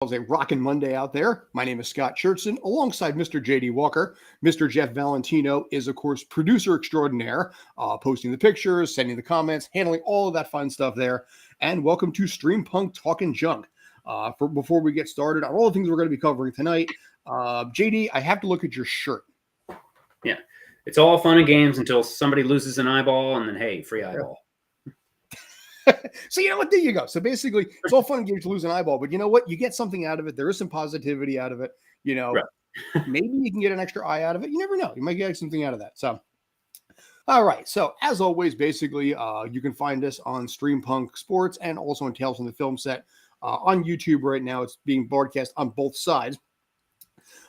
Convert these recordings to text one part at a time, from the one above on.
a rockin' Monday out there. My name is Scott Schertzen, alongside Mr. JD Walker. Mr. Jeff Valentino is, of course, producer extraordinaire, posting the pictures, sending the comments, handling all of that fun stuff there. And welcome to Stream Punk Talkin' Junk. Before we get started on all the things we're going to be covering tonight, JD, I have to look at your shirt. Yeah, it's all fun and games until somebody loses an eyeball, and then hey, free eyeball. So you know what? There you go. So basically, it's all fun and games to lose an eyeball, but you know what? You get something out of it. There is some positivity out of it. You know, right. Maybe you can get an extra eye out of it. You never know. You might get something out of that. So, all right. So as always, basically, you can find us on Stream Punk Sports and also on Tales from the Film Set on YouTube right now. It's being broadcast on both sides.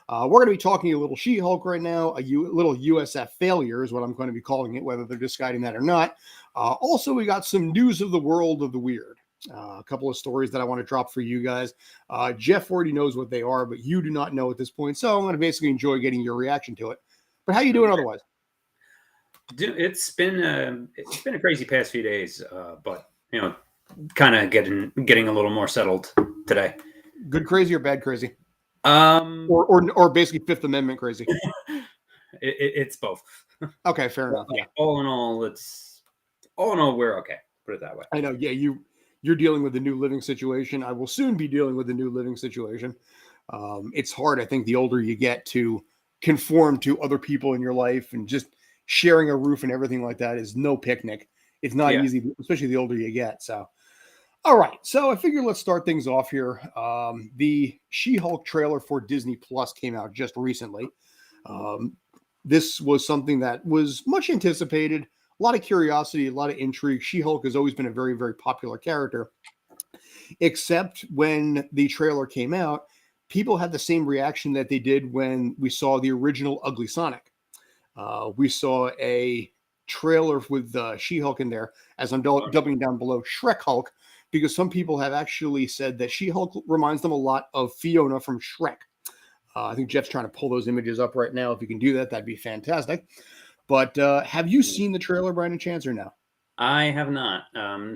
We're going to be talking a little She-Hulk right now, a little USF failure is what I'm going to be calling it, whether they're deciding that or not. Also, we got some news of the world of the weird. A couple of stories that I want to drop for you guys. Jeff already knows what they are, but you do not know at this point. So I'm going to basically enjoy getting your reaction to it. But how you doing otherwise? It's been a crazy past few days, but you know, kind of getting a little more settled today. Good crazy or bad crazy? Or basically Fifth Amendment crazy. It's both. Okay, fair enough. Yeah. All in all, we're okay. Put it that way. I know. Yeah, you're dealing with a new living situation. I will soon be dealing with a new living situation. It's hard, I think, the older you get to conform to other people in your life, and just sharing a roof and everything like that is no picnic. It's not easy, especially the older you get. So. All right, so I figured let's start things off here. The She-Hulk trailer for Disney Plus came out just recently. This was something that was much anticipated, a lot of curiosity, a lot of intrigue. She-Hulk has always been a very, very popular character, except when the trailer came out, people had the same reaction that they did when we saw the original Ugly Sonic. We saw a trailer with She-Hulk in there, as I'm dubbing down below, Shrek Hulk, because some people have actually said that She-Hulk reminds them a lot of Fiona from Shrek. I think Jeff's trying to pull those images up right now. If you can do that, that'd be fantastic. But have you seen the trailer by any chance or no? I have not.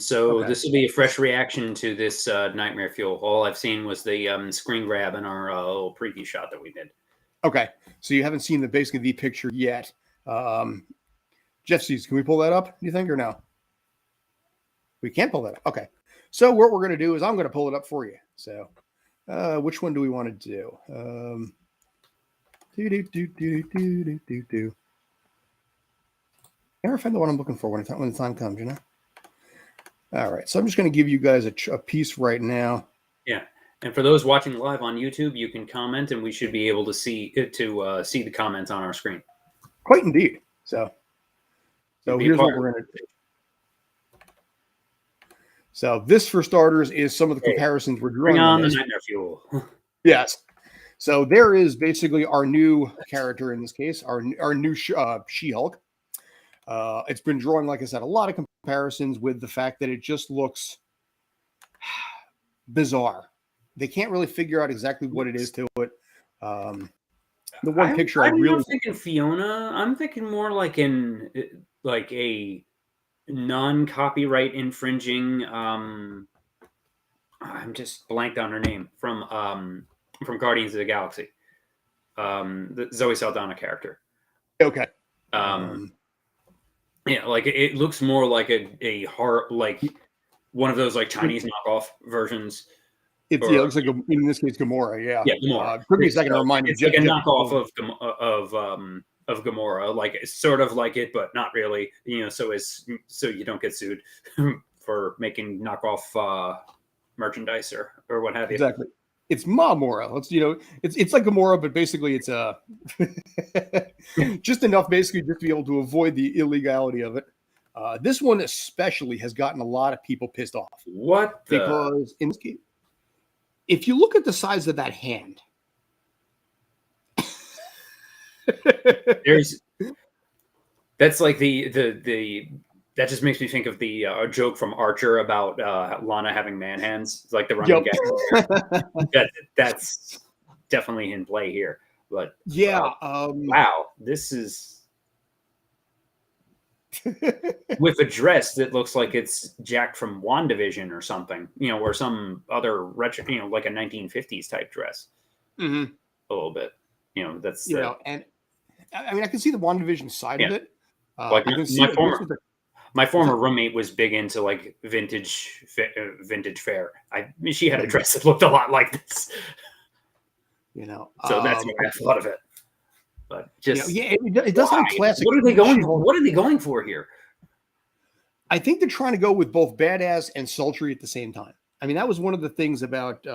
So okay. This will be a fresh reaction to this Nightmare Fuel. All I've seen was the screen grab and our little preview shot that we did. Okay. So you haven't seen basically the picture yet. Jeff sees. Can we pull that up, do you think, or no? We can't pull that up. Okay. So what we're going to do is I'm going to pull it up for you. So which one do we want to do? Never find the one I'm looking for when the time comes, you know? All right. So I'm just going to give you guys a piece right now. Yeah. And for those watching live on YouTube, you can comment, and we should be able to see the comments on our screen. Quite indeed. So here's what we're going to do. So this, for starters, is some of the comparisons we're drawing. Bring on the Nightmare Fuel. Yes. So there is basically our new character in this case, our new She-Hulk. It's been drawing, like I said, a lot of comparisons with the fact that it just looks bizarre. They can't really figure out exactly what it is to it. The one picture I'm really thinking Fiona. I'm thinking more like a non-copyright infringing. I'm just blanked on her name from Guardians of the Galaxy. The Zoe Saldana character. Okay. Yeah, like it looks more like a horror, like one of those like Chinese knockoff versions. It looks like in this case Gamora. Yeah. Yeah, Gamora. Took me a second to remind you. It's like a knockoff of Gamora, like it's sort of like it, but not really. You know, so you don't get sued for making knockoff merchandise or what have you. Exactly. It's Mamora. It's like Gamora, but basically it's just enough, basically, just to be able to avoid the illegality of it. This one especially has gotten a lot of people pissed off. Because in this case, if you look at the size of that hand. That's like the that just makes me think of the joke from Archer about Lana having man hands, like the running gag. That's definitely in play here. But yeah, wow, this is with a dress that looks like it's jacked from WandaVision or something, or some other retro, like a 1950s type dress. Hmm. A little bit, that's the And I mean, I can see the WandaVision side yeah. of it. Like I can see my like this former was the my what's former that? roommate was big into like vintage fare. She had a Mhm. dress that looked a lot like this, You know, so that's why I thought of it. But just yeah, it does why? have a classic What are they going? She-Hulk. What are they going for here? I think they're trying to go with both badass and sultry at the same time. I mean, that was one of the things about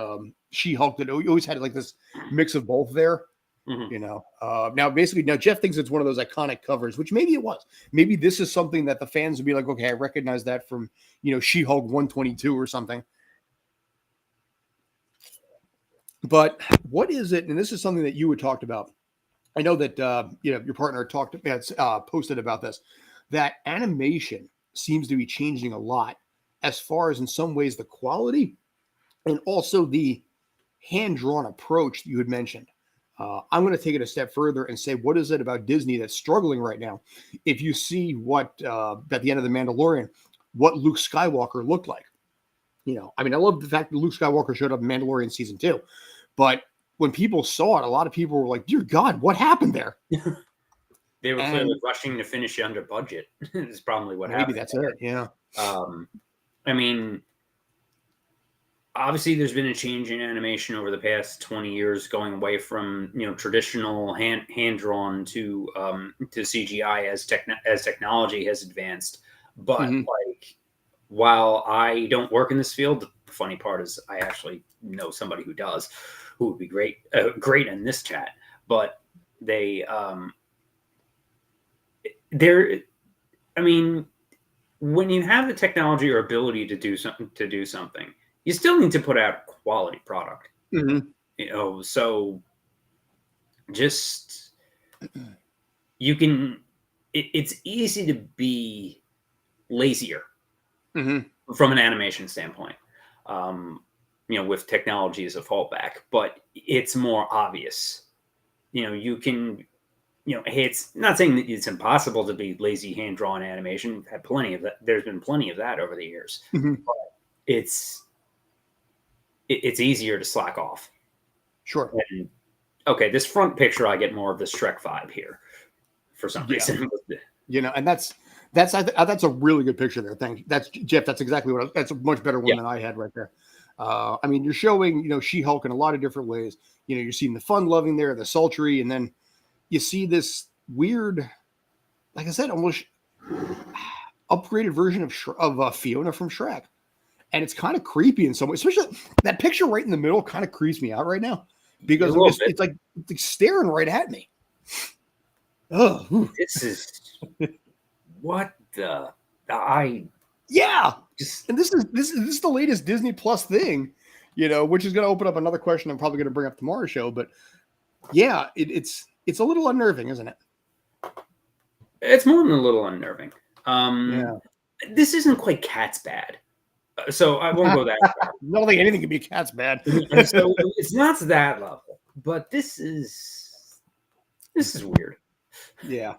She-Hulk that you always had like this mix of both there. Hmm. Now Jeff thinks it's one of those iconic covers, which maybe it was. Maybe this is something that the fans would be like, okay, I recognize that from She-Hulk 122 or something. But what is it? And this is something that you had talked about. I know that your partner talked posted about this. That animation seems to be changing a lot, as far as in some ways the quality and also the hand drawn approach that you had mentioned. I'm going to take it a step further and say, what is it about Disney that's struggling right now? If you see what at the end of the Mandalorian, what Luke Skywalker looked like. I mean, I love the fact that Luke Skywalker showed up in Mandalorian season 2, but when people saw it, a lot of people were like, "Dear God, what happened there?" They were clearly And rushing to finish it under budget. Is probably what maybe happened. that's it. Yeah. I mean, obviously there's been a change in animation over the past 20 years, going away from traditional hand drawn to CGI as technology has advanced. But Hmm. like, while I don't work in this field, the funny part is I actually know somebody who does, who would be great in this chat. But they're I mean, when you have the technology or ability to do something, you still need to put out a quality product. Hmm. So just you can. It's easy to be lazier Hmm. from an animation standpoint. With technology as a fallback, but it's more obvious. You can. Hey, it's not saying that it's impossible to be lazy hand drawn animation. We've had plenty of that. There's been plenty of that over the years. Hmm. It's it's easier to slack off. Sure. And okay, this front picture, I get more of the Shrek vibe here for some Yeah. reason. And that's a really good picture there. Thank you. That's Jeff. That's exactly that's a much better one Yeah, than I had right there. I mean, you're showing She-Hulk in a lot of different ways. You're seeing the fun loving there, the sultry, and then you see this weird, like I said, almost upgraded version of Fiona from Shrek, and it's kind of creepy in some way. Especially that picture right in the middle kind of creeps me out right now a because little bit. it's like staring right at me. Oh, This is what the I yeah. just And this is the latest Disney Plus thing, which is going to open up another question I'm probably going to bring up tomorrow's show. But yeah, it's a little unnerving, isn't it? it's more than a little unnerving. Um, Yeah. this isn't quite cat's bad, so I won't I go that far. don't think anything can be cat's bad. So it's not to that level, but this is weird. Yeah.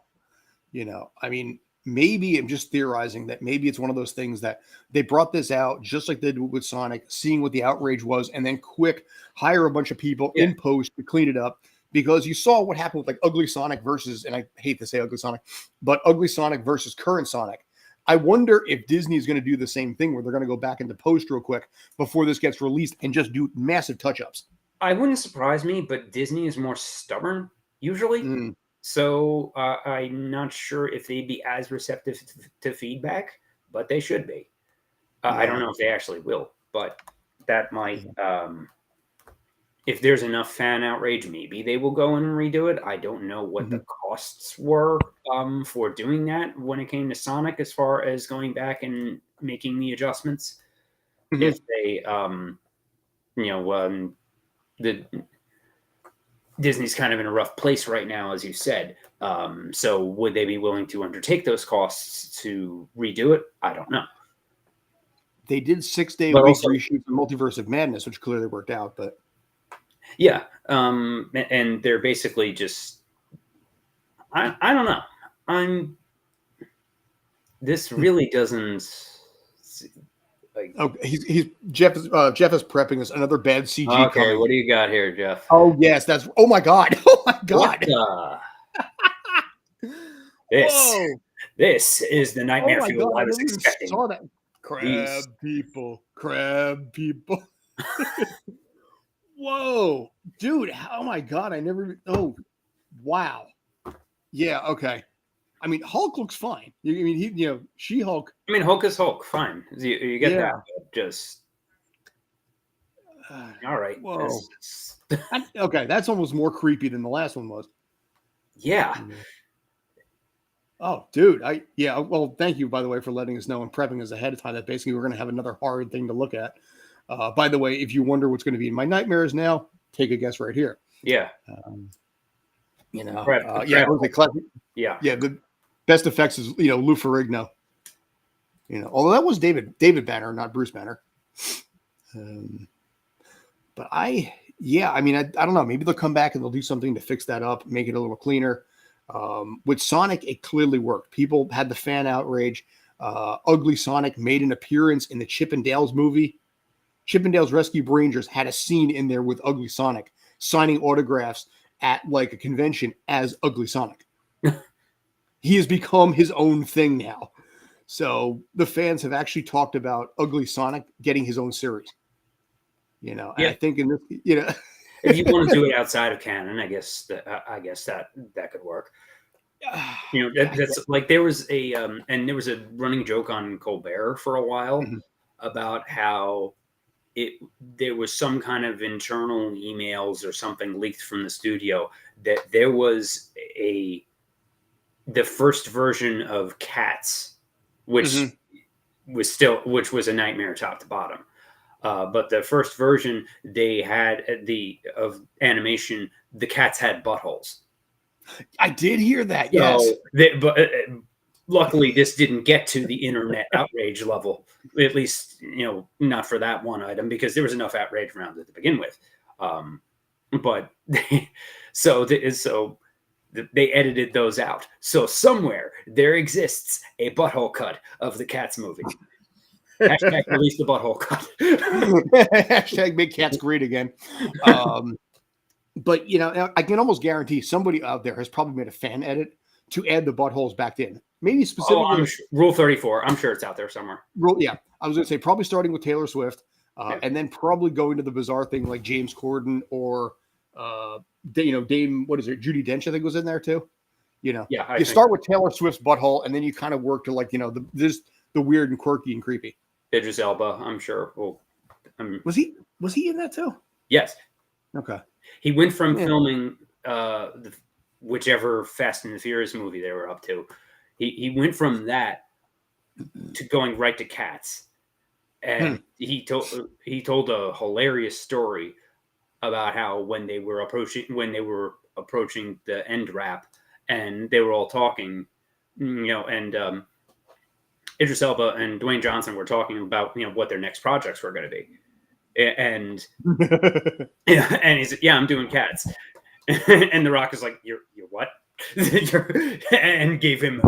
I mean, maybe I'm just theorizing that maybe it's one of those things that they brought this out just like they did with Sonic, seeing what the outrage was, and then quick hire a bunch of people Yeah, in post to clean it up. Because you saw what happened with like Ugly Sonic versus, and I hate to say Ugly Sonic, but Ugly Sonic versus current Sonic. I wonder if Disney is going to do the same thing where they're going to go back into post real quick before this gets released and just do massive touch ups. I wouldn't surprise me, but Disney is more stubborn usually. Mm, So I'm not sure if they'd be as receptive to feedback, but they should be. I don't yeah. know if they actually will, but that might. If there's enough fan outrage, maybe they will go and redo it. I don't know what the Mhm. costs were for doing that when it came to Sonic, as far as going back and making the adjustments. If Mhm. they, the Disney's kind of in a rough place right now, as you said. So would they be willing to undertake those costs to redo it? I don't know. They did 6 day a But week also, reshoots of Multiverse of Madness, which clearly worked out. But yeah, and they're basically just I don't know. I'm this really doesn't like. Oh, he's Jeff is prepping us another bad CG Okay, coming. what do you got here, Jeff? Oh yes, that's. Oh my god. Oh my What god. this? Whoa. This is the Oh nightmare my fuel god. I I was never even expecting. saw that. These. Crab people. Whoa, dude. Oh my god. I never. Oh, wow. Yeah. Okay. I mean, Hulk looks fine. I mean, She-Hulk. I mean, Hulk is Hulk. Fine, you get that. Yeah. But just all right. Whoa. Okay, that's almost more creepy than the last one was. Yeah. Oh, dude. Well, thank you, by the way, for letting us know and prepping us ahead of time that basically we're going to have another horrid thing to look at. By the way, if you wonder what's going to be in my nightmares now, take a guess right here. Yeah. Yeah, the best effects is Lou Ferrigno. Although that was David Banner, not Bruce Banner. But I mean, I don't know. Maybe they'll come back and they'll do something to fix that up, make it a little cleaner. With Sonic, it clearly worked. People had the fan outrage. Ugly Sonic made an appearance in the Chip 'n Dale's movie. Chip 'n Dale's Rescue Rangers had a scene in there with Ugly Sonic signing autographs at like a convention as Ugly Sonic. He has become his own thing now. So the fans have actually talked about Ugly Sonic getting his own series. And I think in this, if you want to do it outside of canon, I guess that could work. That's like there was a running joke on Colbert for a while about how there was some kind of internal emails or something leaked from the studio that there was the first version of Cats, which was a nightmare top to bottom. But the first version they had of animation, the cats had buttholes. I did hear that. Yes, but luckily this didn't get to the internet outrage level. At least not for that one item, because there was enough outrage around it to begin with. But they edited those out. So somewhere there exists a butthole cut of the Cats movie. Hashtag release the butthole cut. Hashtag make cats great again. But I can almost guarantee somebody out there has probably made a fan edit to add the buttholes back in. Maybe specifically Rule 34. I'm sure it's out there somewhere. I was going to say probably starting with Taylor Swift, and then probably going to the bizarre thing like James Corden or Dame. What is it? Judi Dench, I think, was in there too. You start with Taylor Swift's butthole, and then you kind of work to like the weird and quirky and creepy. Idris Elba, I'm sure. Was he in that too? Yes. Okay. He went from filming whichever Fast and the Furious movie they were up to. He went from that to going right to Cats, and he told a hilarious story about how when they were approaching the end wrap, and they were all talking, and Idris Elba and Dwayne Johnson were talking about what their next projects were going to be, and he's like, I'm doing Cats, and The Rock is like, you're what? And gave him,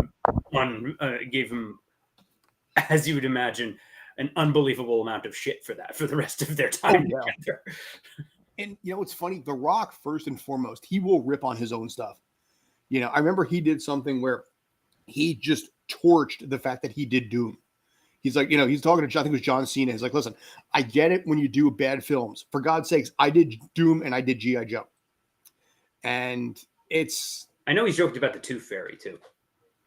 as you would imagine, an unbelievable amount of shit for that for the rest of their time together. And it's funny, The Rock, first and foremost, he will rip on his own stuff. I remember he did something where he just torched the fact that he did Doom. He's like, he's talking to, I think it was John Cena. He's like, listen, I get it when you do bad films. For God's sakes, I did Doom and I did G.I. Joe. And I know he's joked about the Tooth Fairy too.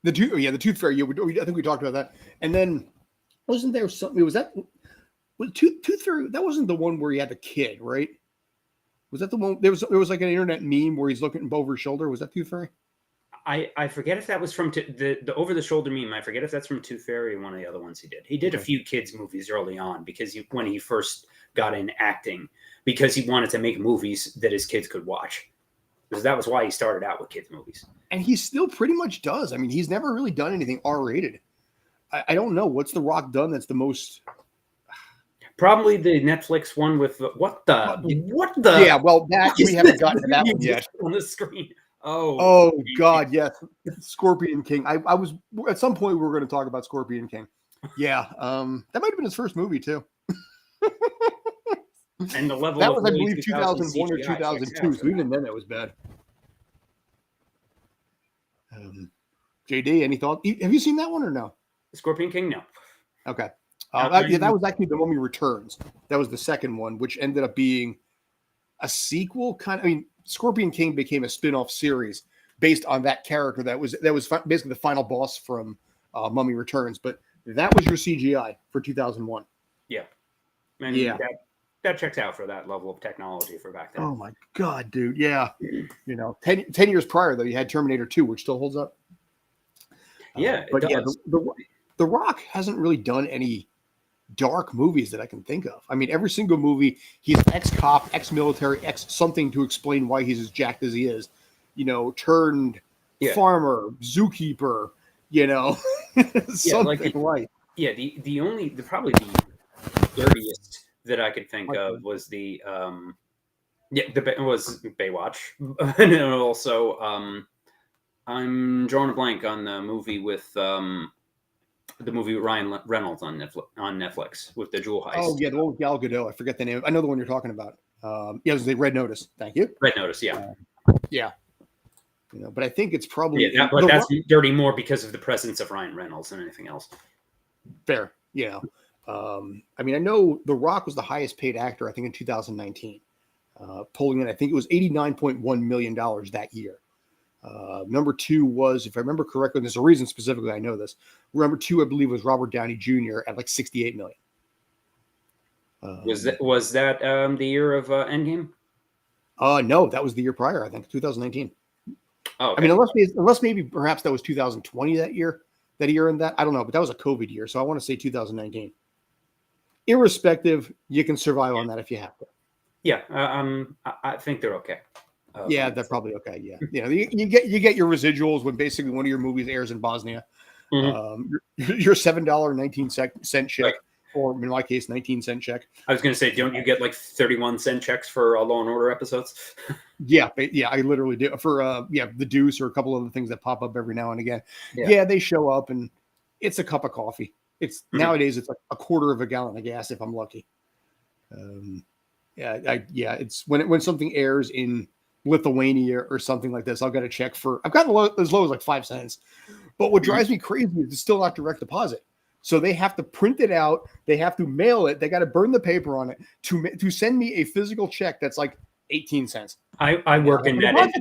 The Tooth Fairy. I think we talked about that. And then wasn't there something? Was Tooth Fairy? That wasn't the one where he had the kid, right? Was that the one? There was like an internet meme where he's looking over his shoulder. Was that Tooth Fairy? I forget if that was from the over the shoulder meme. I forget if that's from Tooth Fairy or one of the other ones he did. He did a few kids movies early on because when he first got in acting, because he wanted to make movies that his kids could watch. Because that was why he started out with kids movies. And he still pretty much does. I mean, he's never really done anything R-rated. I don't know. What's The Rock done that's the most... Probably the Netflix one with what the... Yeah, well, we haven't gotten to that one yet. On the screen. Oh God, yes, Scorpion King. I was at some point we were going to talk about Scorpion King. Yeah, that might have been his first movie too. And the level That of was, I early believe, 2000 2001 or CGI checks out 2002. for So even then, that was bad. JD, any thoughts? Have you seen that one or no? Scorpion King, no. Okay. Yeah, that was actually The Mummy Returns. That was the second one, which ended up being a sequel. I mean, Scorpion King became a spin-off series based on that character. That was basically the final boss from Mummy Returns. But that was your CGI for 2001. Yeah. And yeah. That checks out for that level of technology for back then. Oh my God, dude. Yeah. 10 years prior, though, you had Terminator 2, which still holds up. Yeah, but yeah, the Rock hasn't really done any dark movies that I can think of. I mean, every single movie, he's ex-cop, ex-military, ex-something to explain why he's as jacked as he is. Turned farmer, zookeeper, something like. Yeah, probably the dirtiest that I could think of was was Baywatch, and also I'm drawing a blank on the movie with Ryan Reynolds on Netflix with the jewel heist. Oh yeah, the one with Gal Gadot. I forget the name. I know the one you're talking about. It was the Red Notice. Thank you. Red Notice, yeah. Yeah. But I think it's probably but that's dirty more because of the presence of Ryan Reynolds than anything else. Fair. I mean, I know The Rock was the highest paid actor, I think, in 2019, pulling in, I think it was $89.1 million that year. Number two was, if I remember correctly, and there's a reason specifically I know this, number two, I believe, was Robert Downey Jr. at like $68 million. Was that the year of Endgame? No, that was the year prior, I think, 2019. Oh, okay. I mean, unless maybe perhaps that was 2020 that year in that. I don't know, but that was a COVID year, so I want to say 2019. Irrespective, you can survive on that if you have to. Yeah, I think they're okay. Yeah, they're probably okay. Yeah, you get your residuals when basically one of your movies airs in Bosnia. Mm-hmm. Your $7.19 check, right. or in my case, 19-cent check. I was going to say, don't you get like 31-cent checks for Law and Order episodes? Yeah, I literally do for the Deuce or a couple of the things that pop up every now and again. Yeah, they show up and it's a cup of coffee. It's nowadays it's like a quarter of a gallon of gas if I'm lucky. It's when something airs in Lithuania or something like this, I'll get a check for. I've gotten as low as like 5 cents. But what drives me crazy is it's still not direct deposit. So they have to print it out. They have to mail it. They got to burn the paper on it to send me a physical check that's like 18 cents. I work in that.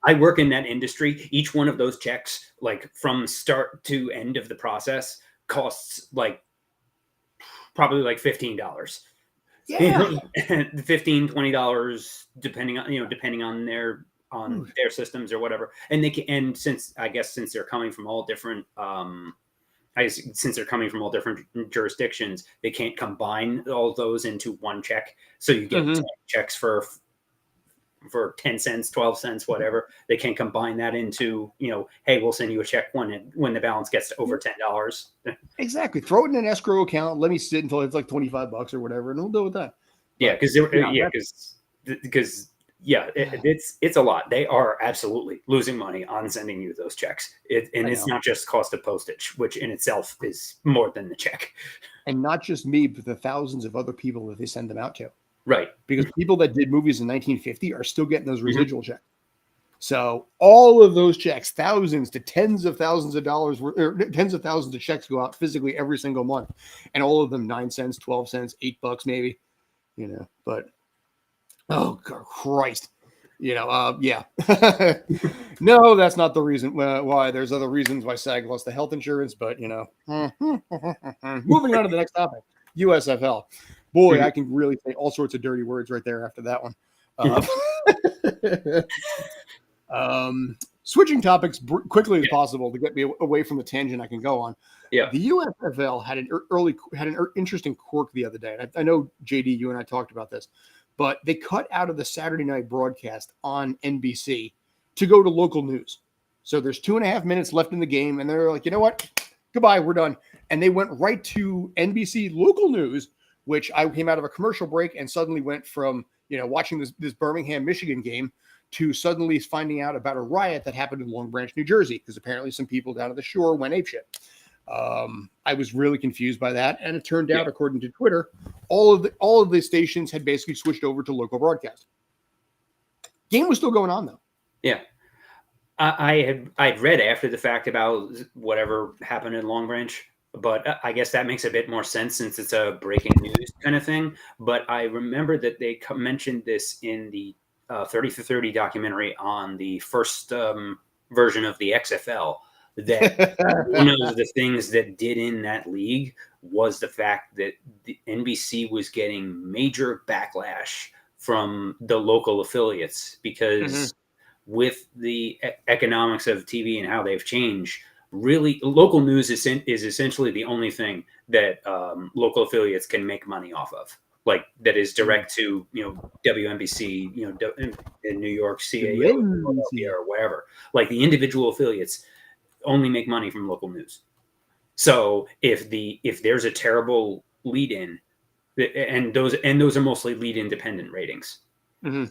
I work in that industry. Each one of those checks, like from start to end of the process, costs like probably like $15. Yeah, $15-$20 depending on their systems or whatever. And since they're coming from all different jurisdictions, they can't combine all those into one check. So you get 20 checks for 10 cents, 12 cents, whatever. They can't combine that into, hey, we'll send you a check when the balance gets to over $10. Exactly. Throw it in an escrow account. Let me sit until it's like $25 or whatever, and we'll deal with that. Yeah, because it's a lot. They are absolutely losing money on sending you those checks. It's not just cost of postage, which in itself is more than the check. And not just me, but the thousands of other people that they send them out to. Right. Because people that did movies in 1950 are still getting those residual checks. So all of those checks, thousands to tens of thousands of dollars, or tens of thousands of checks go out physically every single month. And all of them 9 cents, 12 cents, $8 maybe, but oh God, Christ, yeah. No, that's not the reason why. There's other reasons why SAG lost the health insurance, but moving on to the next topic, USFL. Boy, I can really say all sorts of dirty words right there after that one. Switching topics quickly as possible to get me away from the tangent I can go on. Yeah. The USFL had an interesting quirk the other day. I know, JD, you and I talked about this, but they cut out of the Saturday night broadcast on NBC to go to local news. So there's 2.5 minutes left in the game, and they're like, you know what? Goodbye, we're done. And they went right to NBC local news, which I came out of a commercial break and suddenly went from, watching this Birmingham, Michigan game, to suddenly finding out about a riot that happened in Long Branch, New Jersey, because apparently some people down at the shore went apeshit. I was really confused by that, and it turned out, according to Twitter, all of the stations had basically switched over to local broadcast. Game was still going on though. Yeah, I'd read after the fact about whatever happened in Long Branch, but I guess that makes a bit more sense since it's a breaking news kind of thing. But I remember that they mentioned this in the 30 for 30 documentary on the first version of the XFL, that one of the things that did in that league was the fact that the NBC was getting major backlash from the local affiliates because with the economics of TV and how they've changed, really local news is essentially the only thing that local affiliates can make money off of. Like that is direct to, WNBC, in New York, CAO, or wherever. Like the individual affiliates only make money from local news. So if there's a terrible lead-in, and those are mostly lead independent ratings.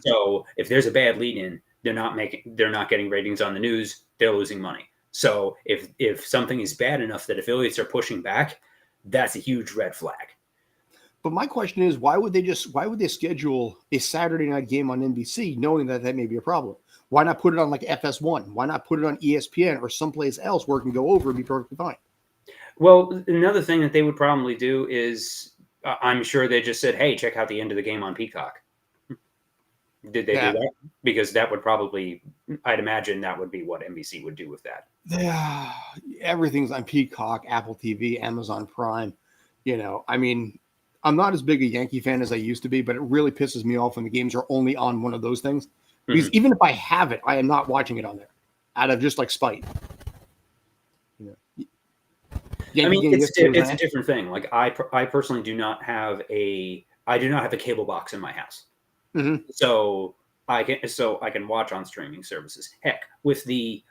So if there's a bad lead-in, they're not getting ratings on the news. They're losing money. So if something is bad enough that affiliates are pushing back, that's a huge red flag. But my question is, why would they schedule a Saturday night game on NBC knowing that may be a problem? Why not put it on like FS1? Why not put it on ESPN or someplace else where it can go over and be perfectly fine? Well, another thing that they would probably do is, I'm sure they just said, hey, check out the end of the game on Peacock. Did they do that? Because that would probably, I'd imagine that would be what NBC would do with that. Yeah, everything's on Peacock, Apple TV, Amazon Prime. I mean, I'm not as big a Yankee fan as I used to be, but it really pisses me off when the games are only on one of those things. Because even if I have it, I am not watching it on there out of just like spite. I mean, it's a different thing. Like I personally do not have a cable box in my house. So I can watch on streaming services. Heck, with the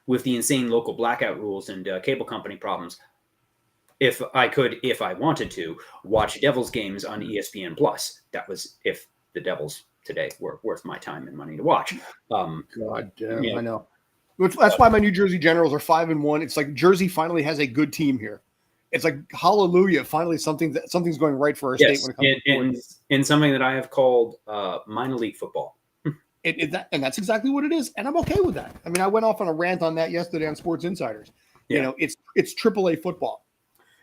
insane local blackout rules and cable company problems, if I wanted to watch Devils games on ESPN Plus, that was if the Devils today were worth my time and money to watch. God damn, I know. That's why my New Jersey Generals are 5-1. It's like Jersey finally has a good team here. It's like hallelujah! Finally, something's going right for our state when it comes to in something that I have called minor league football. And that's exactly what it is, and I'm okay with that. I mean, I went off on a rant on that yesterday on Sports Insiders. It's AAA football.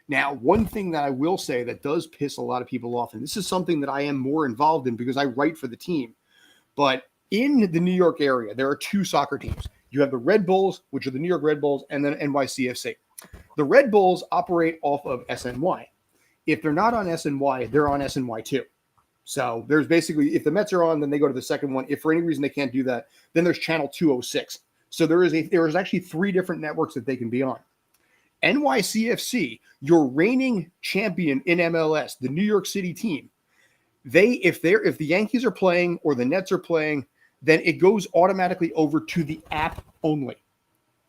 Now, one thing that I will say that does piss a lot of people off, and this is something that I am more involved in because I write for the team, but in the New York area, there are two soccer teams. You have the Red Bulls, which are the New York Red Bulls, and then NYCFC. The Red Bulls operate off of SNY. If they're not on SNY, they're on SNY2. So there's basically, if the Mets are on, then they go to the second one. If for any reason they can't do that, then there's channel 206. So there is actually 3 different networks that they can be on. NYCFC, your reigning champion in MLS, the New York City team, if the Yankees are playing or the Nets are playing, then it goes automatically over to the app only.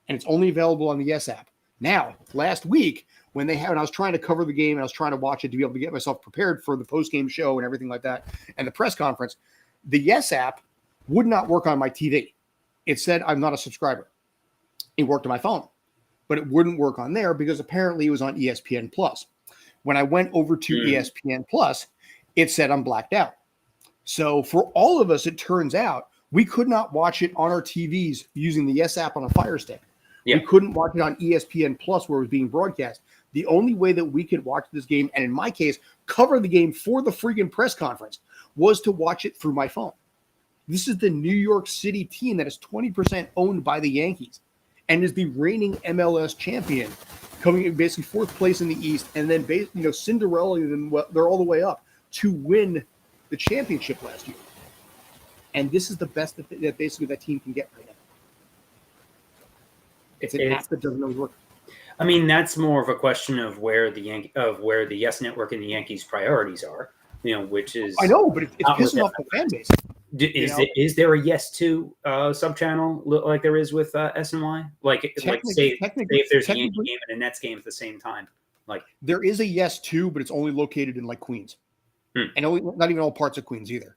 And it's only available on the Yes app. Now, last week, when I was trying to cover the game and I was trying to watch it to be able to get myself prepared for the post-game show and everything like that, and the press conference, the Yes app would not work on my TV. It said I'm not a subscriber. It worked on my phone, but it wouldn't work on there because apparently it was on ESPN Plus. When I went over to ESPN Plus, it said I'm blacked out. So for all of us, it turns out we could not watch it on our TVs using the Yes app on a Fire Stick. Yeah. We couldn't watch it on ESPN Plus where it was being broadcast. The only way that we could watch this game, and in my case, cover the game for the freaking press conference, was to watch it through my phone. This is the New York City team that is 20% owned by the Yankees and is the reigning MLS champion, coming in basically 4th place in the East, and then Cinderella, they're all the way up to win the championship last year. And this is the best that basically that team can get right now. It's an app that doesn't always work. I mean, that's more of a question of where the Yes Network and the Yankees' priorities are. Which is I know, but it's pissing off the fan base. Is there a Yes 2 sub-channel like there is with SNY? Say if there's a Yankee game and a Nets game at the same time. Like there is a Yes 2, but it's only located in like Queens, and not even all parts of Queens either.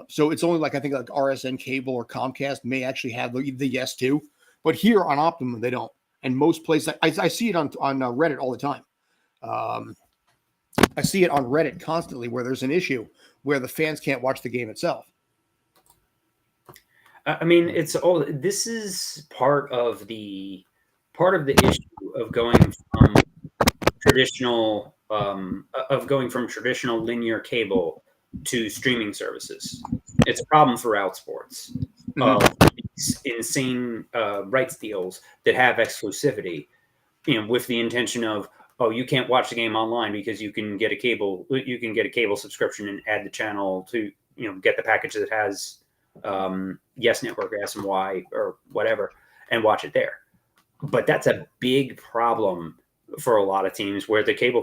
So it's only like I think like RSN Cable or Comcast may actually have the yes to, but here on Optimum they don't. And most places I see it on Reddit all the time. I see it on Reddit constantly where there's an issue where the fans can't watch the game itself. I mean, it's all. This is part of the issue of going from traditional linear cable to streaming services. It's a problem throughout sports. These insane rights deals that have exclusivity, with the intention of, oh, you can't watch the game online because you can get a cable subscription and add the channel to get the package that has Yes Network, SNY, or whatever, and watch it there. But that's a big problem for a lot of teams where the cable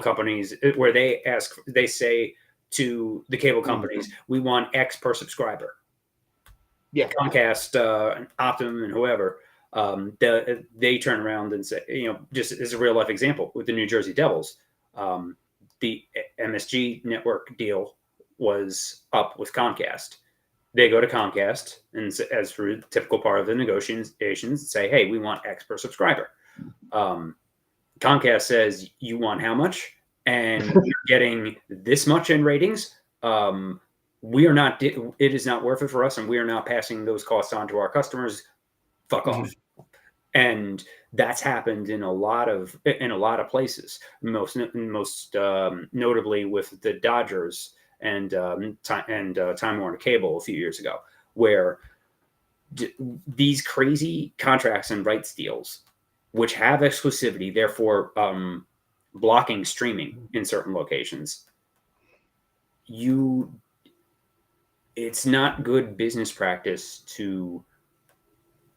companies, where they say to the cable companies, we want X per subscriber. Yeah, Comcast, Optimum, and whoever, they turn around and say, just as a real life example with the New Jersey Devils, the MSG network deal was up with Comcast. They go to Comcast and, as for the typical part of the negotiations, say, hey, we want X per subscriber. Comcast says, you want how much? And you're getting this much in ratings. We are not. It is not worth it for us, and we are not passing those costs on to our customers. Fuck off. And that's happened in a lot of places. Most notably with the Dodgers and Time Warner Cable a few years ago, where these crazy contracts and rights deals, which have exclusivity, therefore blocking streaming in certain locations, it's not good business practice to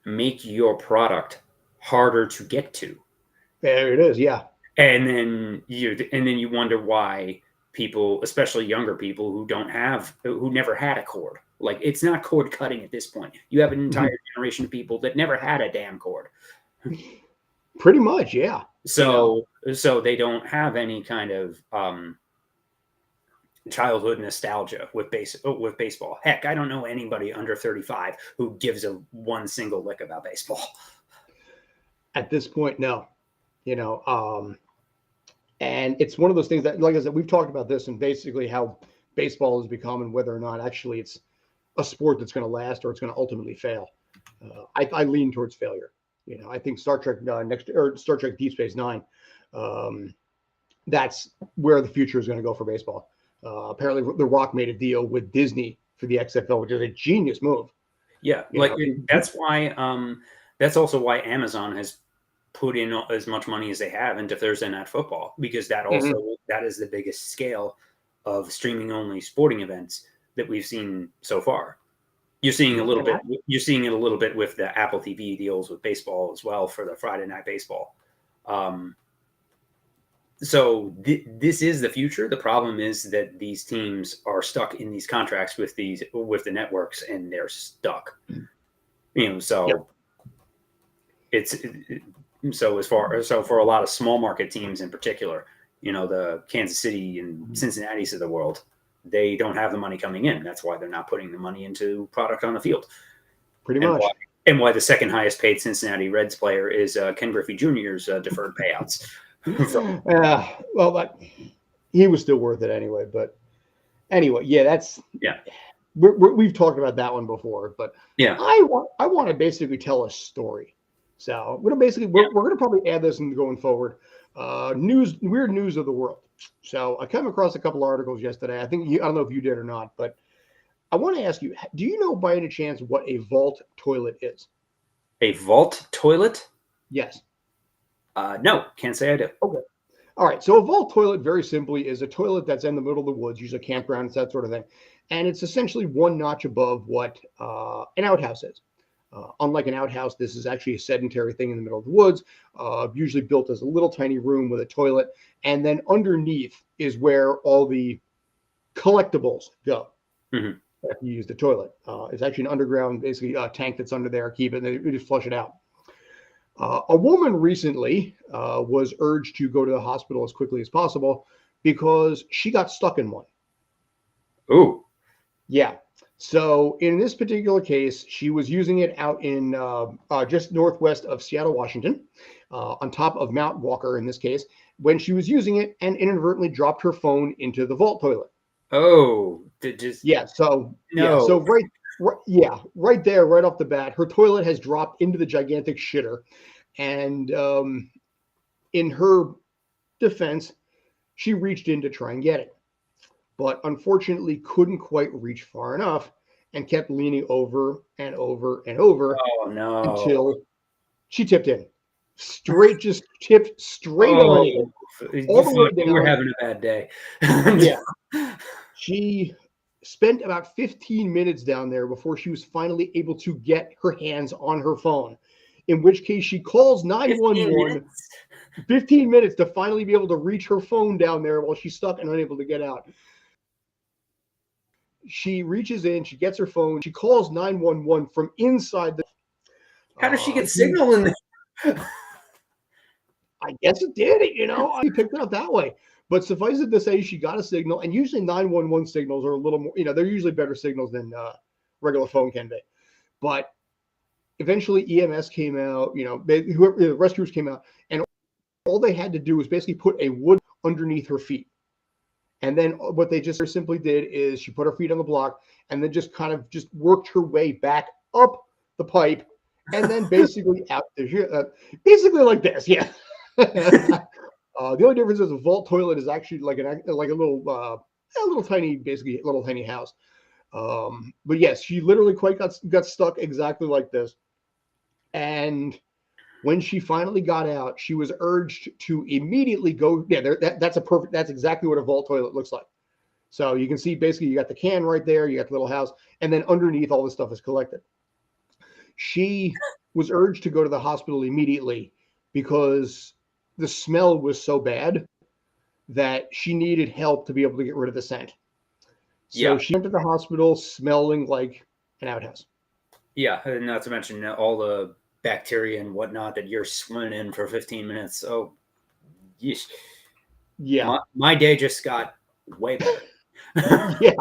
make your product harder to get to. There it is, yeah. And then you wonder why people, especially younger people who never had a cord. Like, it's not cord cutting at this point. You have an entire generation of people that never had a damn cord. Pretty much, yeah. So they don't have any kind of childhood nostalgia with baseball. Heck, I don't know anybody under 35 who gives one single lick about baseball. At this point, no. And it's one of those things that, like I said, we've talked about this and basically how baseball has become and whether or not actually it's a sport that's going to last or it's going to ultimately fail. I lean towards failure. I think Star Trek Star Trek Deep Space Nine, that's where the future is going to go for baseball. Apparently, The Rock made a deal with Disney for the XFL, which is a genius move. Yeah, that's why. That's also why Amazon has put in as much money as they have into Thursday Night Football, because that is the biggest scale of streaming only sporting events that we've seen so far. You're seeing a little bit. You're seeing it a little bit with the Apple TV deals with baseball as well for the Friday Night Baseball. So this is the future. The problem is that these teams are stuck in these contracts with the networks, and they're stuck. So it's for a lot of small market teams in particular, the Kansas City and Cincinnati's of the world, they don't have the money coming in. That's why they're not putting the money into product on the field. Pretty much. Why the second highest paid Cincinnati Reds player is Ken Griffey Jr.'s deferred payouts. Well, he was still worth it anyway. But anyway, we've talked about that one before. But I want to basically tell a story. So we're going to probably add this in going forward. Weird news of the world. So I came across a couple articles yesterday. I don't know if you did or not, but I want to ask you: do you know by any chance what a vault toilet is? A vault toilet? Yes. No, can't say I do. Okay. All right. So a vault toilet, very simply, is a toilet that's in the middle of the woods, usually a campground, that sort of thing. And it's essentially one notch above what an outhouse is. Unlike an outhouse, this is actually a sedentary thing in the middle of the woods, usually built as a little tiny room with a toilet. And then underneath is where all the collectibles go. Mm-hmm. If you use the toilet. It's actually an underground, basically, tank that's under there. Keep it, and they just flush it out. A woman recently was urged to go to the hospital as quickly as possible because she got stuck in one. Ooh. Yeah. So in this particular case, she was using it out in just northwest of Seattle, Washington, on top of Mount Walker in this case, when she was using it and inadvertently dropped her phone into the vault toilet. Oh, just Yeah. So yeah. no. So yeah, right there, right off the bat, her toilet has dropped into the gigantic shitter, and in her defense, she reached in to try and get it, but unfortunately couldn't quite reach far enough and kept leaning over and over and over Oh no. until she tipped in. Straight, just tipped straight on Oh, in, all you the thought way you were down. having a bad day. Yeah. She spent about 15 minutes down there before she was finally able to get her hands on her phone, in which case she calls 15 911. minutes? 15 minutes to finally be able to reach her phone down there while she's stuck and unable to get out. She reaches in, she gets her phone, she calls 911 from inside the. How does she get She, signal in there? I guess it did. I picked it up that way. But suffice it to say, she got a signal, and usually 911 signals are a little more. They're usually better signals than regular phone can be. But eventually, EMS came out. Whoever the rescuers came out, and all they had to do was basically put a wood underneath her feet. And then what they just simply did is she put her feet on the block and then just kind of just worked her way back up the pipe and then basically out the basically like this. Yeah. The only difference is a vault toilet is actually like a little tiny, basically little tiny house. But yes, she literally quite got stuck exactly like this. And when she finally got out, she was urged to immediately go. Yeah, that's exactly what a vault toilet looks like. So you can see basically you got the can right there, you got the little house, and then underneath all this stuff is collected. She was urged to go to the hospital immediately because the smell was so bad that she needed help to be able to get rid of the scent. So Yeah, she went to the hospital smelling like an outhouse. yeah, and not to mention all the bacteria and whatnot that you're swimming in for 15 minutes. So, yeesh. Yeah. My day just got way better. Yeah.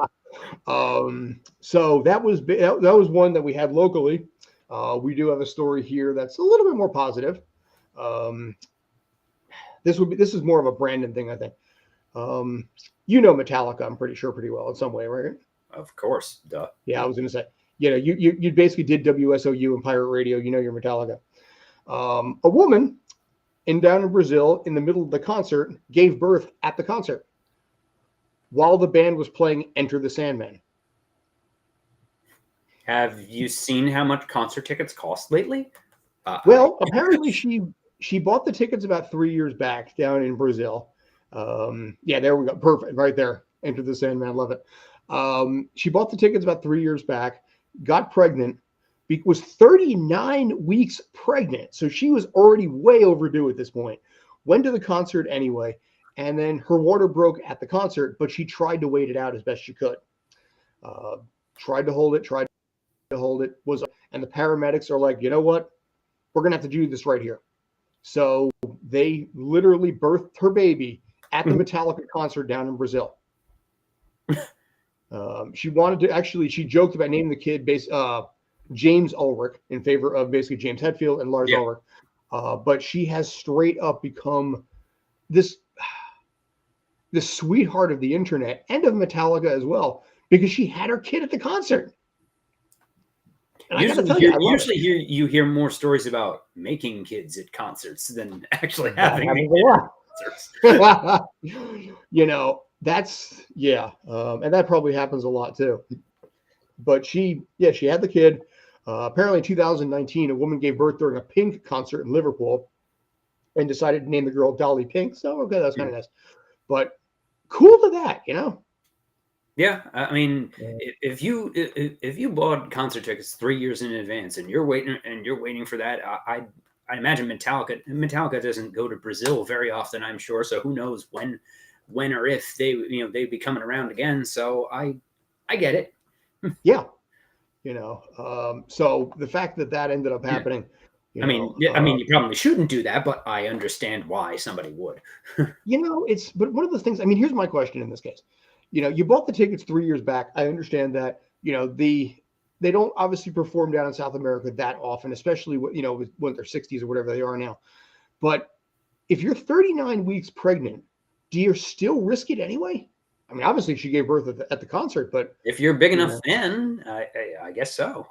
So that was one that we had locally. We do have a story here that's a little bit more positive. Um, this is more of a Brandon thing, I think. Metallica, I'm pretty sure pretty well in some way, right? Of course, duh. Yeah, I was going to say, you basically did WSOU and pirate radio. You're Metallica. A woman down in Brazil in the middle of the concert gave birth at the concert while the band was playing Enter the Sandman. Have you seen how much concert tickets cost lately? Well, apparently she bought the tickets about 3 years back down in Brazil. Yeah, there we go. Perfect. Right there. Enter the Sandman. Love it. She bought the tickets about 3 years back, got pregnant, was 39 weeks pregnant. So she was already way overdue at this point. Went to the concert anyway, and then her water broke at the concert, but she tried to wait it out as best she could. Tried to hold it, and the paramedics are like, you know what? We're going to have to do this right here. So they literally birthed her baby at the Metallica concert down in Brazil. She wanted to she joked about naming the kid James Ulrich in favor of basically James Hetfield and Lars Ulrich. But she has straight up become this sweetheart of the internet and of Metallica as well, because she had her kid at the concert. And I got to tell you, you hear more stories about making kids at concerts than actually having concerts. That's and that probably happens a lot too. But she had the kid. Apparently, in 2019, a woman gave birth during a Pink concert in Liverpool, and decided to name the girl Dolly Pink. So okay, that's kind of nice. But cool to that, Yeah, I mean, if you bought concert tickets 3 years in advance and you're waiting for that, I imagine Metallica doesn't go to Brazil very often, I'm sure. So who knows when or if they'd be coming around again. So I get it. Yeah, so the fact that ended up happening. I mean, you probably shouldn't do that, but I understand why somebody would. But one of the things. I mean, here's my question in this case. you bought the tickets 3 years back. I understand that, they don't obviously perform down in South America that often, especially when they're 60s or whatever they are now. But if you're 39 weeks pregnant, do you still risk it anyway? I mean, obviously she gave birth at the concert, but if you're a big enough fan, I guess so.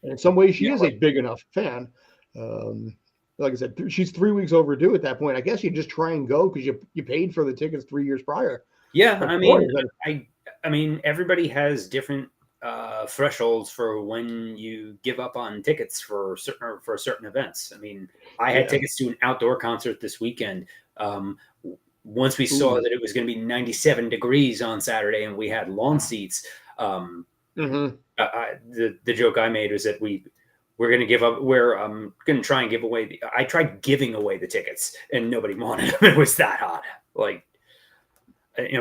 in some ways she is like, a big enough fan. Like I said, she's 3 weeks overdue at that point. I guess you just try and go because you paid for the tickets 3 years prior. Yeah, But I mean, I mean, everybody has different thresholds for when you give up on tickets for certain events. I mean, I had tickets to an outdoor concert this weekend. Once we saw that it was going to be 97 degrees on Saturday and we had lawn seats, the joke I made was that we're going to give up. We're going to try and give away. I tried giving away the tickets and nobody wanted them. It was that hot. Like,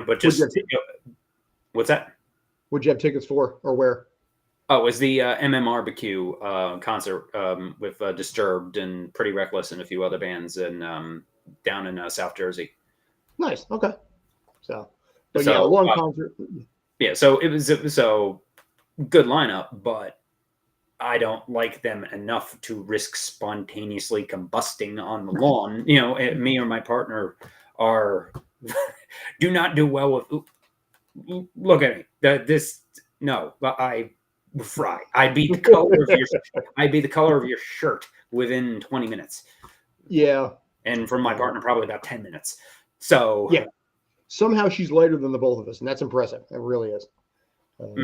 but just what's that? What'd you have tickets for, or where? Oh, it was the Barbecue concert with Disturbed and Pretty Reckless and a few other bands, and down in South Jersey. Nice. Okay. So long concert. Yeah. So it was so good lineup, but I don't like them enough to risk spontaneously combusting on the lawn. Me or my partner do not do well with. Look at me. No, I fry. I'd be the color of your shirt within 20 minutes. Yeah. And from my partner, probably about 10 minutes. So yeah, somehow she's lighter than the both of us, and that's impressive. It really is. So,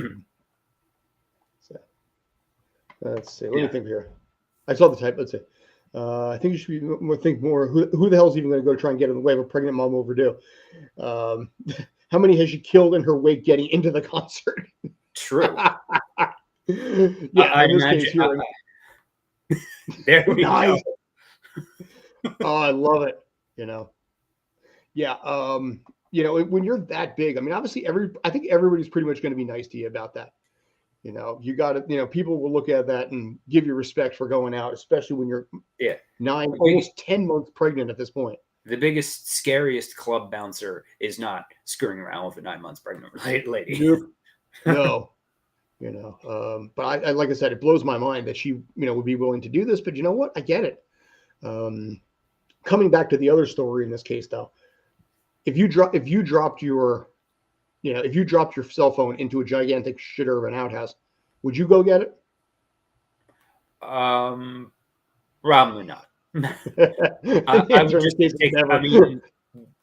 let's see. Let me think here. I saw the type. Let's see. I think you should think more. Who the hell is even going to go try and get in the way of a pregnant mom overdue? How many has she killed in her wake getting into the concert? True. Yeah, I imagine. There we go. Oh, I love it. Yeah. When you're that big, I mean, obviously I think everybody's pretty much going to be nice to you about that. You got to, people will look at that and give you respect for going out, especially when you're 9, almost 10 months pregnant at this point. The biggest, scariest club bouncer is not screwing around with a 9 months pregnant lady. No. But I like I said, it blows my mind that she, would be willing to do this. But you know what? I get it. Coming back to the other story in this case, though, if you dropped your cell phone into a gigantic shitter of an outhouse, would you go get it? Probably not. I would just take. I mean,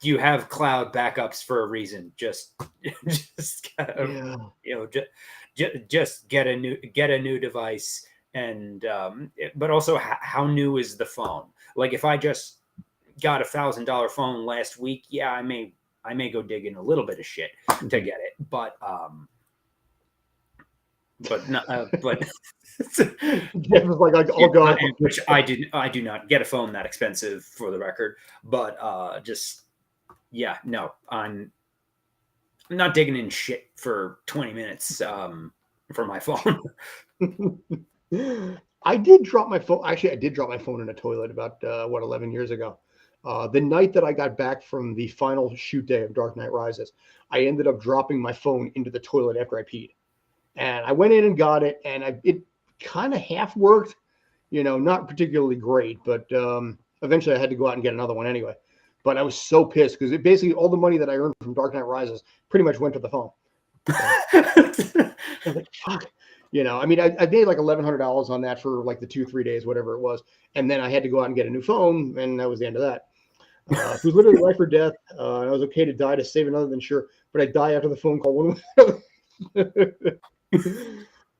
you have cloud backups for a reason. Just just get a new device, and but also how new is the phone? Like if I just got $1,000 phone last week, I may go dig in a little bit of shit to get it, but Jeff was like, I'll go. Which I do not get a phone that expensive, for the record, but no, I'm not digging in shit for 20 minutes for my phone. I did drop my phone. Actually, I did drop my phone in a toilet about 11 years ago. The night that I got back from the final shoot day of Dark Knight Rises, I ended up dropping my phone into the toilet after I peed. And I went in and got it, and it kind of half worked, not particularly great, but eventually I had to go out and get another one anyway. But I was so pissed because it basically all the money that I earned from Dark Knight Rises pretty much went to the phone. I was like, fuck. I mean, I paid like $1,100 on that for like the 2-3 days, whatever it was. And then I had to go out and get a new phone, and that was the end of that. It was literally life or death. I was okay to die to save another than sure, but I die after the phone call.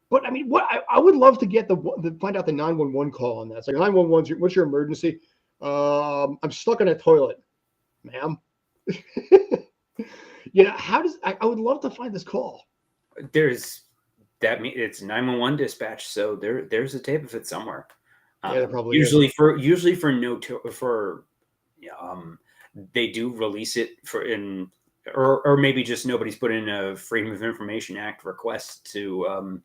But I mean, what I would love to get find out the 911 call on that. It's like 911. What's your emergency? I'm stuck in a toilet, ma'am. I would love to find this call. It's 911 dispatch, so there's a tape of it somewhere. Yeah, probably usually they do release it or maybe just nobody's put in a Freedom of Information Act request to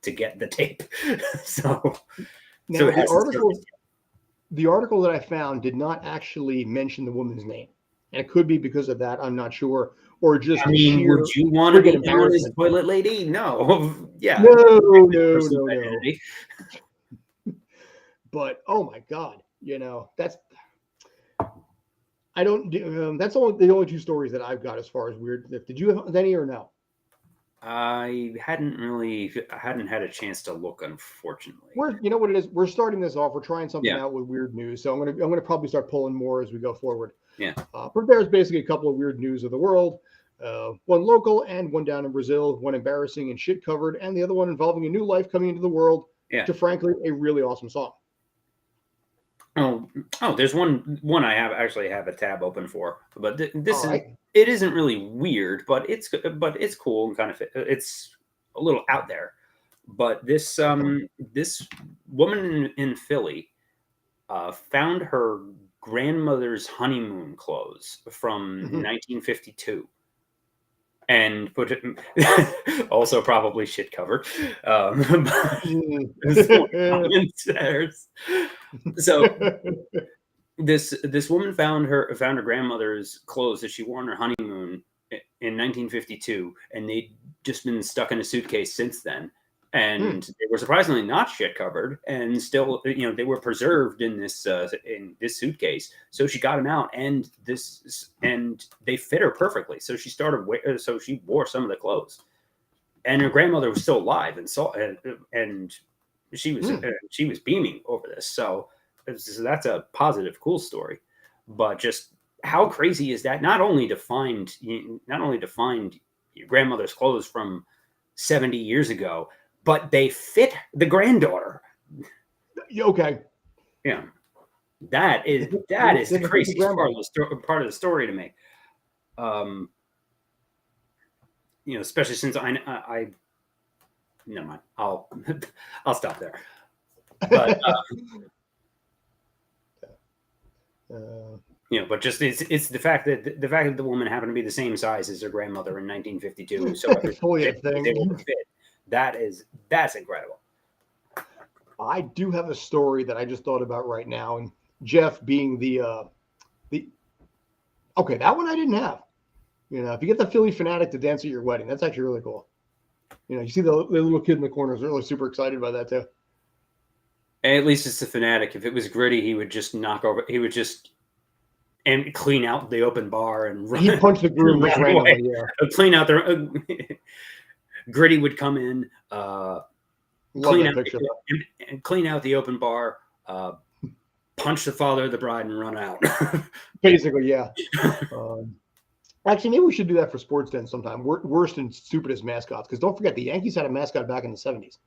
get the tape. The article that I found did not actually mention the woman's name, and it could be because of that. I'm not sure, or just I mean, sheer would you want to friggin' be known as embarrassment? toilet lady? No. Yeah. No. Person's identity. But oh my god, that's I don't do. That's the only two stories that I've got as far as weird. Did you have any or no? I hadn't had a chance to look, unfortunately. You know what it is. We're starting this off. We're trying something Yeah. out with weird news. So I'm gonna probably start pulling more as we go forward. Yeah. But there's basically a couple of weird news of the world. One local and one down in Brazil. One embarrassing and shit covered, and the other one involving a new life coming into the world. Yeah. To frankly a really awesome song. Oh, there's one I actually have a tab open for, but this All is right. it isn't really weird, but it's cool and kind of it's a little out there. But this this woman in Philly found her grandmother's honeymoon clothes from 1952 and put it also probably shit covered. So this woman found her grandmother's clothes that she wore on her honeymoon in 1952, and they'd just been stuck in a suitcase since then. And they were surprisingly not shit covered, and still, they were preserved in this suitcase. So she got them out, and they fit her perfectly. So she so she wore some of the clothes, and her grandmother was still alive, and she was beaming over this. So that's a positive, cool story. But just how crazy is that? Not only to find your grandmother's clothes from 70 years ago, but they fit the granddaughter. Okay. Yeah. That is the craziest part of the story to me. Especially since I never mind. I'll stop there. But but just it's the fact that the woman happened to be the same size as her grandmother in 1952, so fully a thing. Able to fit. That's incredible. I do have a story that I just thought about right now, and Jeff being the okay, that one I didn't have. If you get the Philly fanatic to dance at your wedding, that's actually really cool. You see the little kid in the corner is really super excited by that too. And at least it's the fanatic. If it was Gritty, he would just and clean out the open bar and run. He'd punch the groom just randomly, yeah. Clean out their Gritty would come in, clean out the open bar, punch the father of the bride, and run out. Basically, yeah. Actually, maybe we should do that for Sports Den sometime. Worst and stupidest mascots, because don't forget the Yankees had a mascot back in the 70s,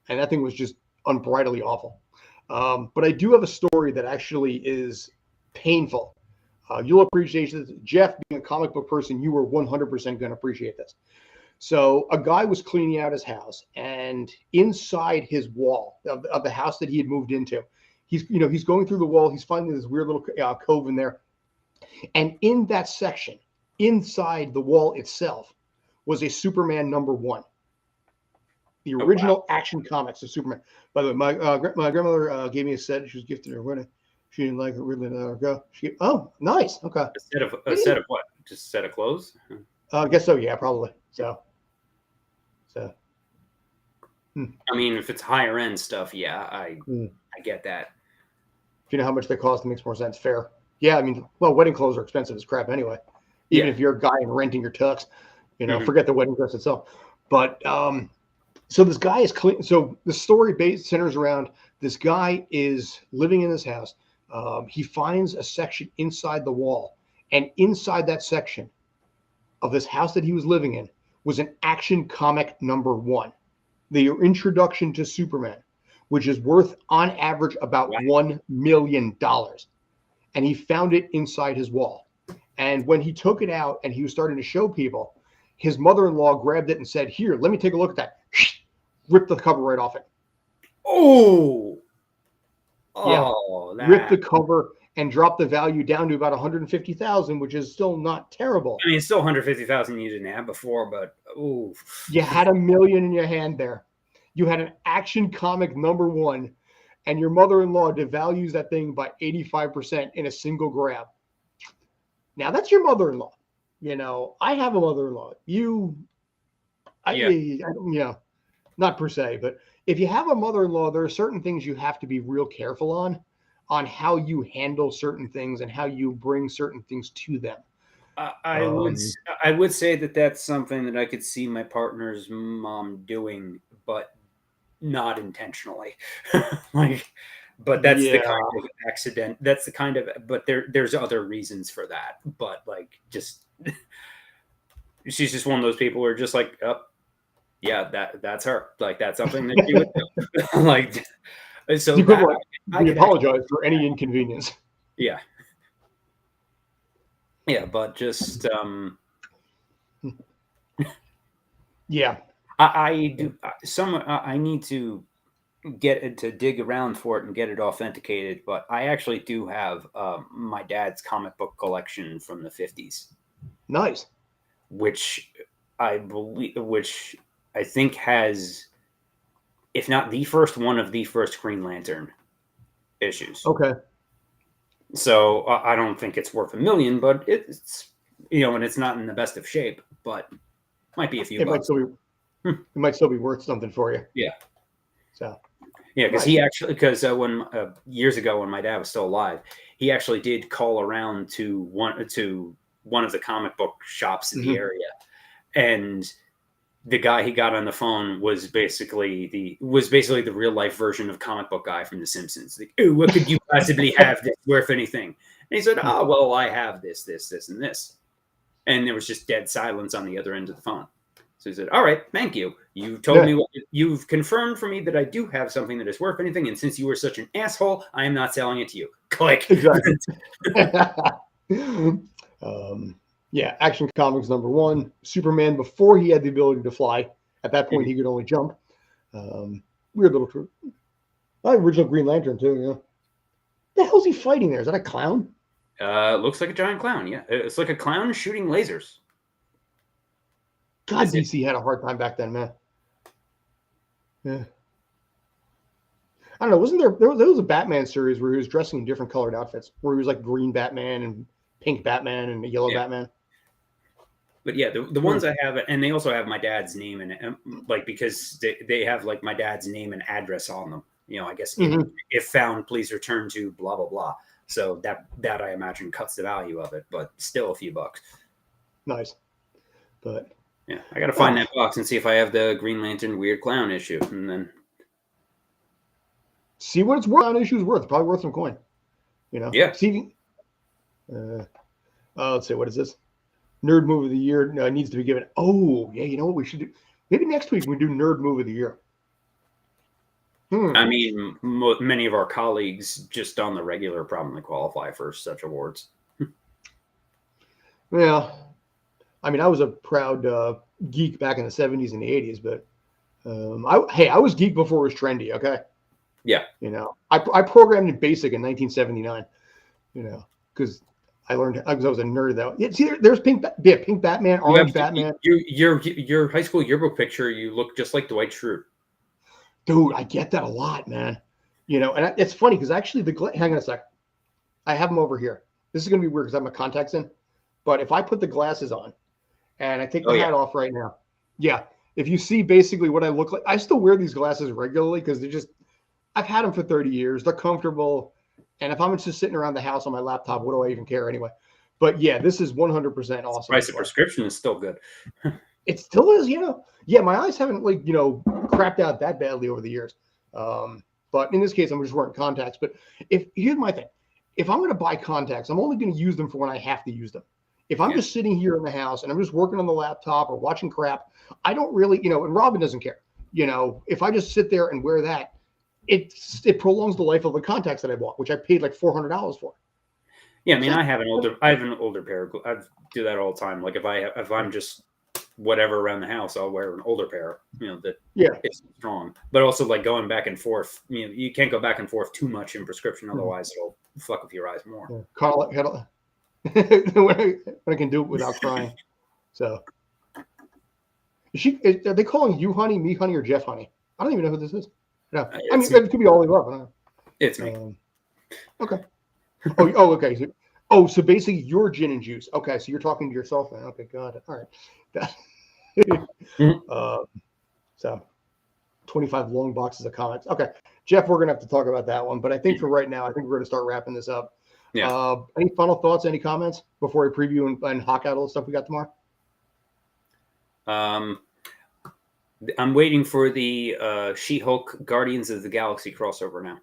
and that thing was just unbridledly awful. But I do have a story that actually is painful. You'll appreciate this. Jeff, being a comic book person, you were 100% going to appreciate this. So a guy was cleaning out his house, and inside his wall of the house that he had moved into, he's going through the wall. He's finding this weird little cove in there. And in that section, inside the wall itself, was a Superman #1. The original Action Comics of Superman. By the way, my grandmother gave me a set. She was gifted her wedding. She didn't like it, really let her go. Oh, nice. Okay. A set of what? Just a set of clothes? I guess so. Yeah, probably. So. I mean, if it's higher end stuff, yeah, I get that. If you know how much they cost, it makes more sense. Fair. Yeah, I mean, well, wedding clothes are expensive as crap anyway. Even if you're a guy and renting your tux, forget the wedding dress itself. But so this guy is clean. So the story centers around this guy is living in his house. He finds a section inside the wall, and inside that section of this house that he was living in was an Action Comic #1, the introduction to Superman, which is worth on average about $1 million. And he found it inside his wall. And when he took it out and he was starting to show people, his mother-in-law grabbed it and said, "Here, let me take a look at that." Ripped the cover right off it. Oh, yeah. Ripped the cover and dropped the value down to about $150,000, which is still not terrible. I mean, it's still $150,000 you didn't have before, but you had $1 million in your hand there. You had an Action Comic #1, and your mother-in-law devalues that thing by 85% in a single grab. Now that's your mother-in-law. I have a mother-in-law. Yeah. Not per se, but if you have a mother-in-law, there are certain things you have to be real careful on how you handle certain things and how you bring certain things to them. I would Um, I would say that that's something that I could see my partner's mom doing, but not intentionally. Like, but that's the yeah, kind of accident. That's the kind of. But there's other reasons for that. But like, just she's just one of those people who are just like, oh, yeah, that's her. Like that's something that she would do. Like, the so that equivalent. I We could actually, apologize for any inconvenience. yeah, yeah, but just Yeah, I do some. I need to get it to dig around for it and get it authenticated. But I actually do have my dad's comic book collection from the 50s, nice. which which I think has, if not the first one of the first Green Lantern issues. Okay, So I don't think it's worth $1 million, but it's and it's not in the best of shape, but might be a few it might bucks. still be Hmm. it might still be worth something for you. Yeah, So yeah, because nice. he actually when years ago when my dad was still alive, he actually did call around to one of the comic book shops in the Hmm. area, and the guy he got on the phone was basically the real life version of comic book guy from The Simpsons. Like, oh, what could you possibly have that's worth anything? And he said, oh, well, I have this, and this. And there was just dead silence on the other end of the phone. So he said, all right, thank you. You told Yeah, me, you've confirmed for me that I do have something that is worth anything. And since you were such an asshole, I am not selling it to you. Click. exactly. um, yeah, Action Comics #1. Superman before he had the ability to fly. At that point, he could only jump. Weird little truth. Original Green Lantern too. Yeah. The hell's he fighting there? Is that a clown? Looks like a giant clown. Yeah, it's like a clown shooting lasers. God, DC had a hard time back then, man. Yeah. I don't know. Wasn't there was a Batman series where he was dressing in different colored outfits, where he was like green Batman and pink Batman and a yellow Yeah. Batman. But yeah, the ones I have, and they also have my dad's name in it, like because they have like my dad's name and address on them. I guess if found, please return to blah blah blah. So that I imagine cuts the value of it, but still a few bucks. Nice, but yeah, I got to find that box and see if I have the Green Lantern Weird Clown issue, and then see what it's worth. On issues worth, probably worth some coin. Yeah. See, let's see, what is this? Nerd Move of the Year needs to be given. Oh yeah, you know what we should do? Maybe next week we do Nerd Move of the Year. I mean, many of our colleagues just on the regular probably qualify for such awards. Yeah, I mean, I was a proud geek back in the 70s and the 80s, but I was geek before it was trendy. Okay. Yeah. I programmed in BASIC in 1979. Because I learned because I was a nerd though. Yeah, see, there's pink Batman, orange Batman. Your high school yearbook picture, you look just like Dwight Schrute. Dude, I get that a lot, man. And it's funny because actually hang on a sec. I have them over here. This is gonna be weird because I have my contacts in. But if I put the glasses on and I take the hat off right now, yeah. If you see basically what I look like, I still wear these glasses regularly because I've had them for 30 years. They're comfortable. And if I'm just sitting around the house on my laptop, what do I even care anyway? But yeah, this is 100% awesome. Price of prescription is still good. It still is, Yeah, my eyes haven't crapped out that badly over the years. But in this case, I'm just wearing contacts. But here's my thing. If I'm going to buy contacts, I'm only going to use them for when I have to use them. If I'm just sitting here in the house and I'm just working on the laptop or watching crap, I don't really, and Robin doesn't care. If I just sit there and wear that, it prolongs the life of the contacts that I bought, which I paid like $400 for. Yeah, I mean, I have an older pair. I do that all the time. Like if I'm just whatever around the house, I'll wear an older pair. It's strong, but also like going back and forth. You can't go back and forth too much in prescription, otherwise it'll fuck with your eyes more. Yeah. When I can do it without crying. So, are they calling you honey, me honey, or Jeff honey? I don't even know who this is. No, it could be all of them. It's me. Okay. Okay. So Oh, so basically you're gin and juice. Okay, so you're talking to yourself now. Okay, got it. All right. Mhm. So 25 long boxes of comics. Okay, Jeff, we're going to have to talk about that one. But I think for right now, I think we're going to start wrapping this up. Yeah. Any final thoughts, any comments before we preview and hawk out all the stuff we got tomorrow? I'm waiting for the She-Hulk Guardians of the Galaxy crossover now.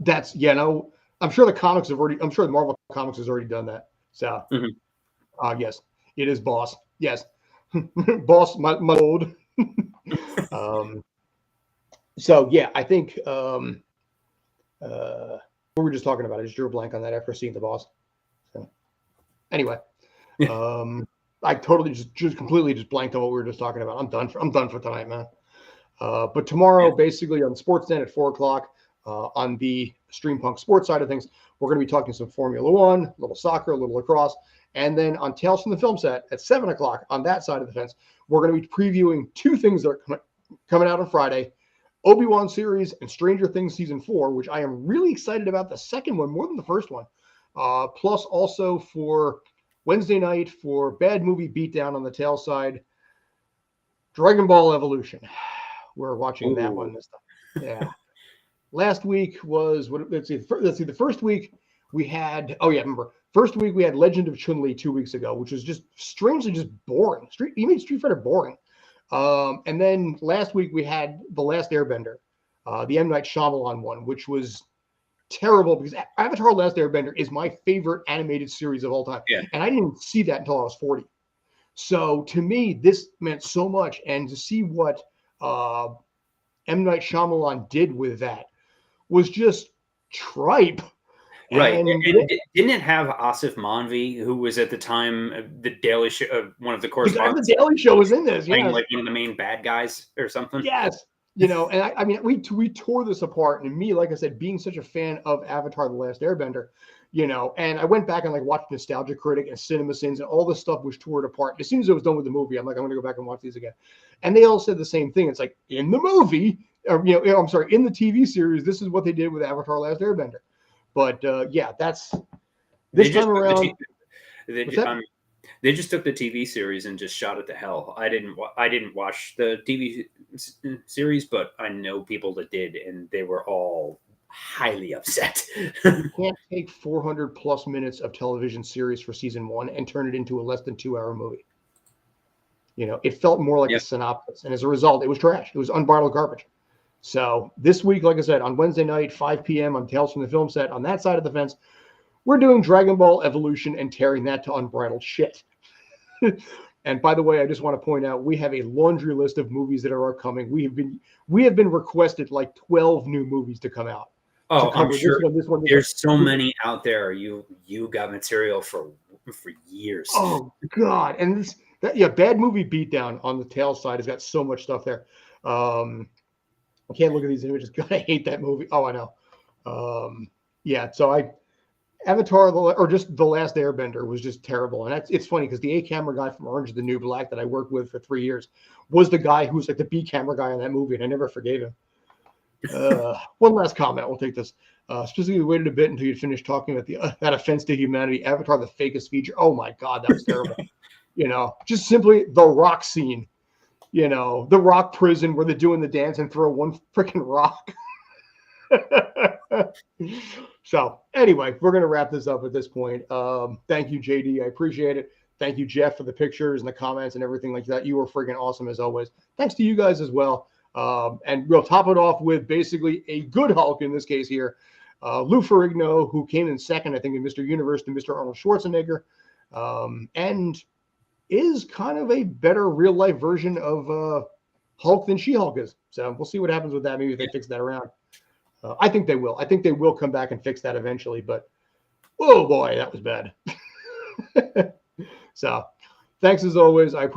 That's, yeah, no, I'm sure I'm sure the Marvel Comics has already done that. So, yes, it is Boss. Yes. Boss, my old. So, yeah, I think, we were just talking about it. I just drew a blank on that after seeing the Boss. So, anyway, I totally just completely just blanked on what we were just talking about. I'm done for tonight, man. But tomorrow, basically on Sportsnet at 4:00, on the Stream Punk Sports side of things, we're going to be talking some Formula One, a little soccer, a little lacrosse, and then on Tales from the Film Set at 7:00 on that side of the fence, we're going to be previewing two things that are coming out on Friday: Obi-Wan series and Stranger Things season 4, which I am really excited about the second one more than the first one. Plus, also for Wednesday night for Bad Movie Beatdown on the tail side, Dragon Ball Evolution. We're watching that one this time. Yeah. Last week was let's see. The first week we had. Oh yeah, remember. First week we had Legend of Chun-Li 2 weeks ago, which was just strangely just boring. You made Street Fighter boring. And then last week we had The Last Airbender, the M. Night Shyamalan one, which was terrible because Avatar: Last Airbender is my favorite animated series of all time, and I didn't see that until I was 40. So to me, this meant so much, and to see what M. Night Shyamalan did with that was just tripe. Right. And didn't it have Asif Manvi, who was at the time the Daily Show, one of the the correspondents, Daily Show was in this, playing yes. like one of the main bad guys or something? Yes. And I mean, we tore this apart. And me, like I said, being such a fan of Avatar: The Last Airbender, and I went back and like watched Nostalgia Critic and Cinema Sins and all this stuff which tore it apart. As soon as it was done with the movie, I'm like, I'm going to go back and watch these again. And they all said the same thing. It's like in the movie, or, I'm sorry, in the TV series, this is what they did with Avatar: Last Airbender. But yeah, that's this time around. They just took the TV series and just shot it to hell. I didn't watch the TV series, but I know people that did, and they were all highly upset. You can't take 400 plus minutes of television series for season 1 and turn it into a less than 2-hour movie. It felt more like a synopsis, and as a result, it was trash. It was unbridled garbage. So this week, like I said, on Wednesday night, 5 p.m. on Tales from the Film Set, on that side of the fence, we're doing Dragon Ball Evolution and tearing that to unbridled shit. And by the way, I just want to point out we have a laundry list of movies that are upcoming. We have been requested like 12 new movies to come out. Oh, I'm sure there's so many out there. You got material for years. Oh God, and Bad Movie Beatdown on the tail side has got so much stuff there. I can't look at these images. God, I hate that movie. Oh, I know. Yeah, so Avatar or just The Last Airbender was just terrible. And it's funny because the A camera guy from Orange is the New Black that I worked with for 3 years was the guy who was like the B camera guy on that movie, and I never forgave him. One last comment. We'll take this. Specifically waited a bit until you finished talking about that offense to humanity. Avatar, the fakest feature. Oh my God, that was terrible. Just simply the rock scene. The rock prison where they're doing the dance and throw one freaking rock. So anyway, we're going to wrap this up at this point. Thank you, JD. I appreciate it. Thank you, Jeff, for the pictures and the comments and everything like that. You were freaking awesome as always. Thanks to you guys as well. And we'll top it off with basically a good Hulk in this case here. Lou Ferrigno, who came in second, I think, in Mr. Universe to Mr. Arnold Schwarzenegger. And is kind of a better real life version of Hulk than She-Hulk is. So we'll see what happens with that. Maybe if they fix that around. I think they will. I think they will come back and fix that eventually. But oh boy, that was bad. So thanks as always. I appreciate